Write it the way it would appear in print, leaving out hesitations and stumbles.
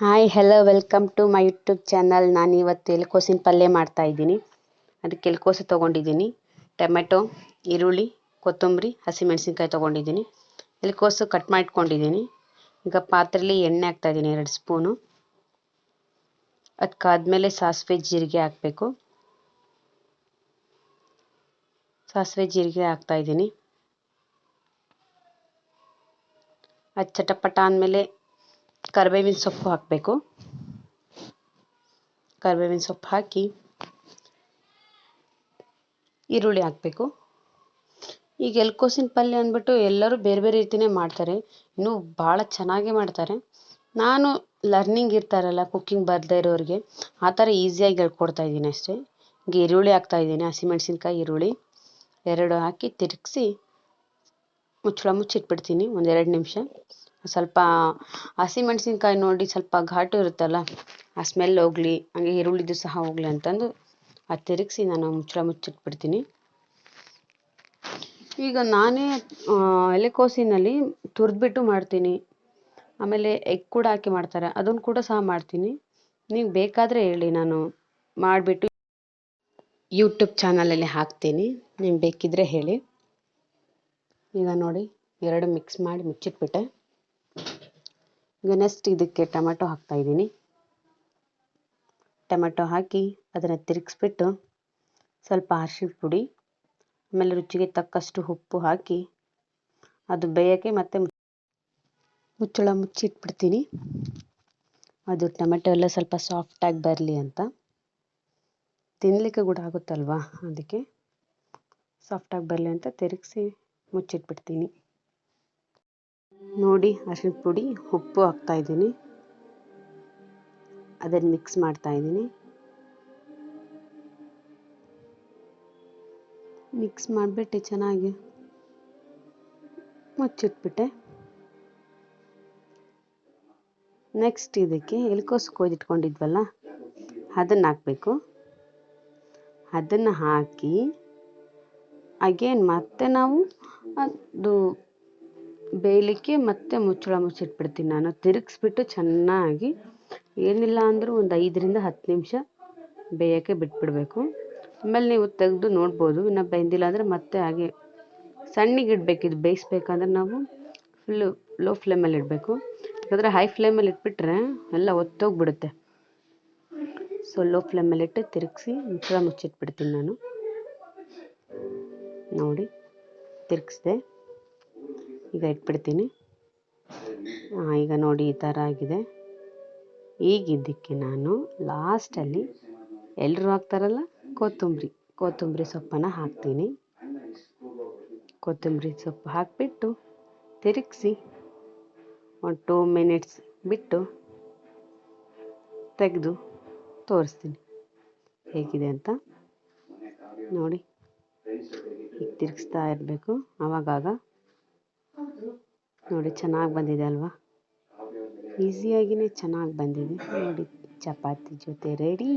Hi hello welcome to my YouTube channel. ನಾನು ಇವತ್ತು ಎಲೆಕೋಸಿನ ಪಲ್ಯ ಮಾಡ್ತಾಯಿದ್ದೀನಿ. ಅದಕ್ಕೆ ಎಲೆಕೋಸು ತೊಗೊಂಡಿದ್ದೀನಿ, ಟೊಮೆಟೊ, ಈರುಳ್ಳಿ, ಕೊತ್ತಂಬರಿ, ಹಸಿಮೆಣಸಿನ್ಕಾಯಿ ತೊಗೊಂಡಿದ್ದೀನಿ. ಎಲೆಕೋಸು ಕಟ್ ಮಾಡಿಟ್ಕೊಂಡಿದ್ದೀನಿ. ಈಗ ಪಾತ್ರೆಯಲ್ಲಿ ಎಣ್ಣೆ ಹಾಕ್ತಾಯಿದ್ದೀನಿ 2 ಸ್ಪೂನು. ಅದಕ್ಕಾದ್ಮೇಲೆ ಸಾಸಿವೆ ಜೀರಿಗೆ ಹಾಕಬೇಕು. ಸಾಸಿವೆ ಜೀರಿಗೆ ಹಾಕ್ತಾಯಿದ್ದೀನಿ. ಅದು ಚಟಪಟ ಅಂದಮೇಲೆ ಕರಿಬೇವಿನ ಸೊಪ್ಪು ಹಾಕಬೇಕು. ಕರಿಬೇವಿನ ಸೊಪ್ಪು ಹಾಕಿ ಈರುಳ್ಳಿ ಹಾಕಬೇಕು. ಈಗ ಎಲೆಕೋಸಿನ ಪಲ್ಯ ಅಂದ್ಬಿಟ್ಟು ಎಲ್ಲರೂ ಬೇರೆ ಬೇರೆ ರೀತಿಯೇ ಮಾಡ್ತಾರೆ, ಇನ್ನೂ ಭಾಳ ಚೆನ್ನಾಗೇ ಮಾಡ್ತಾರೆ. ನಾನು ಲರ್ನಿಂಗ್ ಇರ್ತಾರಲ್ಲ, ಕುಕ್ಕಿಂಗ್ ಬರದೇ ಇರೋರಿಗೆ ಆ ಥರ ಈಸಿಯಾಗಿ ಹೇಳ್ಕೊಡ್ತಾ ಇದ್ದೀನಿ ಅಷ್ಟೇ. ಈಗ ಈರುಳ್ಳಿ ಹಾಕ್ತಾಯಿದ್ದೀನಿ, ಹಸಿಮೆಣಸಿನ್ಕಾಯಿ ಈರುಳ್ಳಿ 2 ಹಾಕಿ ತಿರುಗಿಸಿ ಮುಚ್ಚಳ ಮುಚ್ಚಿಟ್ಬಿಡ್ತೀನಿ 1-2 ನಿಮಿಷ. ಸ್ವಲ್ಪ ಹಸಿಮೆಣಸಿನ್ಕಾಯಿ ನೋಡಿ ಸ್ವಲ್ಪ ಘಾಟು ಇರುತ್ತಲ್ಲ, ಆ ಸ್ಮೆಲ್ ಹೋಗಲಿ, ಹಾಗೆ ಈರುಳ್ಳಿದು ಸಹ ಹೋಗಲಿ ಅಂತಂದು ಅದು ತಿರುಗಿಸಿ ನಾನು ಮುಚ್ಚಳ ಮುಚ್ಚಿಟ್ಬಿಡ್ತೀನಿ. ಈಗ ನಾನೇ ಎಲೆಕೋಸಿನಲ್ಲಿ ತುರಿದ್ಬಿಟ್ಟು ಮಾಡ್ತೀನಿ, ಆಮೇಲೆ ಎಗ್ ಕೂಡ ಹಾಕಿ ಮಾಡ್ತಾರೆ, ಅದನ್ನು ಕೂಡ ಸಹ ಮಾಡ್ತೀನಿ. ನೀವು ಬೇಕಾದರೆ ಹೇಳಿ, ನಾನು ಮಾಡಿಬಿಟ್ಟು ಯೂಟ್ಯೂಬ್ ಚಾನಲಲ್ಲಿ ಹಾಕ್ತೀನಿ, ನಿಮ್ಗೆ ಬೇಕಿದ್ದರೆ ಹೇಳಿ. ಈಗ ನೋಡಿ 2 ಮಿಕ್ಸ್ ಮಾಡಿ ಮುಚ್ಚಿಟ್ಬಿಟ್ಟೆ. ಈಗ ನೆಕ್ಸ್ಟ್ ಇದಕ್ಕೆ ಟೊಮೆಟೊ ಹಾಕ್ತಾಯಿದ್ದೀನಿ. ಟೊಮೆಟೊ ಹಾಕಿ ಅದನ್ನು ತಿರುಗಿಸ್ಬಿಟ್ಟು ಸ್ವಲ್ಪ ಅರಿಶಿಣ ಪುಡಿ, ಆಮೇಲೆ ರುಚಿಗೆ ತಕ್ಕಷ್ಟು ಉಪ್ಪು ಹಾಕಿ ಅದು ಬೇಯೋಕ್ಕೆ ಮತ್ತೆ ಮುಚ್ಚಳ ಮುಚ್ಚಿಟ್ಬಿಡ್ತೀನಿ. ಅದು ಟೊಮೆಟೊ ಎಲ್ಲ ಸ್ವಲ್ಪ ಸಾಫ್ಟಾಗಿ ಬರಲಿ ಅಂತ, ತಿನ್ನಲಿಕ್ಕೆ ಕೂಡ ಆಗುತ್ತಲ್ವ, ಅದಕ್ಕೆ ಸಾಫ್ಟಾಗಿ ಬರಲಿ ಅಂತ ತಿರುಗಿಸಿ ಮುಚ್ಚಿಟ್ಬಿಡ್ತೀನಿ. ನೋಡಿ ಅರಿಶಿಣ ಪುಡಿ, ಉಪ್ಪು ಹಾಕ್ತಾಯಿದ್ದೀನಿ, ಅದನ್ನು ಮಿಕ್ಸ್ ಮಾಡ್ತಾಯಿದ್ದೀನಿ. ಮಿಕ್ಸ್ ಮಾಡಿಬಿಟ್ಟು ಚೆನ್ನಾಗಿ ಮುಚ್ಚಿಟ್ಬಿಟ್ಟೆ. ನೆಕ್ಸ್ಟ್ ಇದಕ್ಕೆ ಎಲೆಕೋಸು ಕೊಯ್ದಿಟ್ಕೊಂಡಿದ್ವಲ್ಲ ಅದನ್ನು ಹಾಕಬೇಕು. ಅದನ್ನು ಹಾಕಿ ಅಗೇನ್ ಮತ್ತೆ ನಾವು ಅದು ಬೇಯಲಿಕ್ಕೆ ಮತ್ತೆ ಮುಚ್ಚಳ ಮುಚ್ಚಿಟ್ಬಿಡ್ತೀನಿ. ನಾನು ತಿರುಗಿಸ್ಬಿಟ್ಟು ಚೆನ್ನಾಗಿ, ಏನಿಲ್ಲ ಅಂದರೂ ಒಂದು 5-10 ನಿಮಿಷ ಬೇಯೋಕ್ಕೆ ಬಿಟ್ಬಿಡಬೇಕು. ಆಮೇಲೆ ನೀವು ತೆಗೆದು ನೋಡ್ಬೋದು, ಇನ್ನು ಬೆಂದಿಲ್ಲ ಅಂದರೆ ಮತ್ತೆ ಹಾಗೆ ಸಣ್ಣಗೆ ಇಡಬೇಕು. ಇದು ಬೇಯಿಸ್ಬೇಕಂದ್ರೆ ನಾವು ಫುಲ್ಲು ಲೋ ಫ್ಲೇಮಲ್ಲಿ ಇಡಬೇಕು, ಯಾಕಂದರೆ ಹೈ ಫ್ಲೇಮಲ್ಲಿ ಇಟ್ಬಿಟ್ರೆ ಎಲ್ಲ ಒತ್ತೋಗ್ಬಿಡುತ್ತೆ. ಸೊ ಲೋ ಫ್ಲೇಮಲ್ಲಿಟ್ಟು ತಿರುಗಿಸಿ ಮುಚ್ಚಳ ಮುಚ್ಚಿಟ್ಬಿಡ್ತೀನಿ ನಾನು. ನೋಡಿ ತಿರುಗಿಸ್ದೆ, ಈಗ ಇಟ್ಬಿಡ್ತೀನಿ. ಈಗ ನೋಡಿ ಈ ಥರ ಆಗಿದೆ. ಈಗ ಇದಕ್ಕೆ ನಾನು ಲಾಸ್ಟಲ್ಲಿ ಎಲ್ಲರೂ ಹಾಕ್ತಾರಲ್ಲ ಕೊತ್ತಂಬರಿ ಸೊಪ್ಪನ್ನು ಹಾಕ್ತೀನಿ. ಕೊತ್ತಂಬರಿ ಸೊಪ್ಪು ಹಾಕಿಬಿಟ್ಟು ತಿರುಗಿಸಿ ಒಂದು 2 ಮಿನಿಟ್ಸ್ ಬಿಟ್ಟು ತೆಗೆದು ತೋರಿಸ್ತೀನಿ ಹೇಗಿದೆ ಅಂತ. ನೋಡಿ ಈಗ ತಿರುಗಿಸ್ತಾ ಇರಬೇಕು ಆವಾಗಾಗ. ನೋಡಿ ಚೆನ್ನಾಗಿ ಬಂದಿದೆ ಅಲ್ವಾ, ಈಸಿಯಾಗಿಯೇ ಚೆನ್ನಾಗಿ ಬಂದಿದೆ. ನೋಡಿ ಚಪಾತಿ ಜೊತೆ ರೆಡಿ.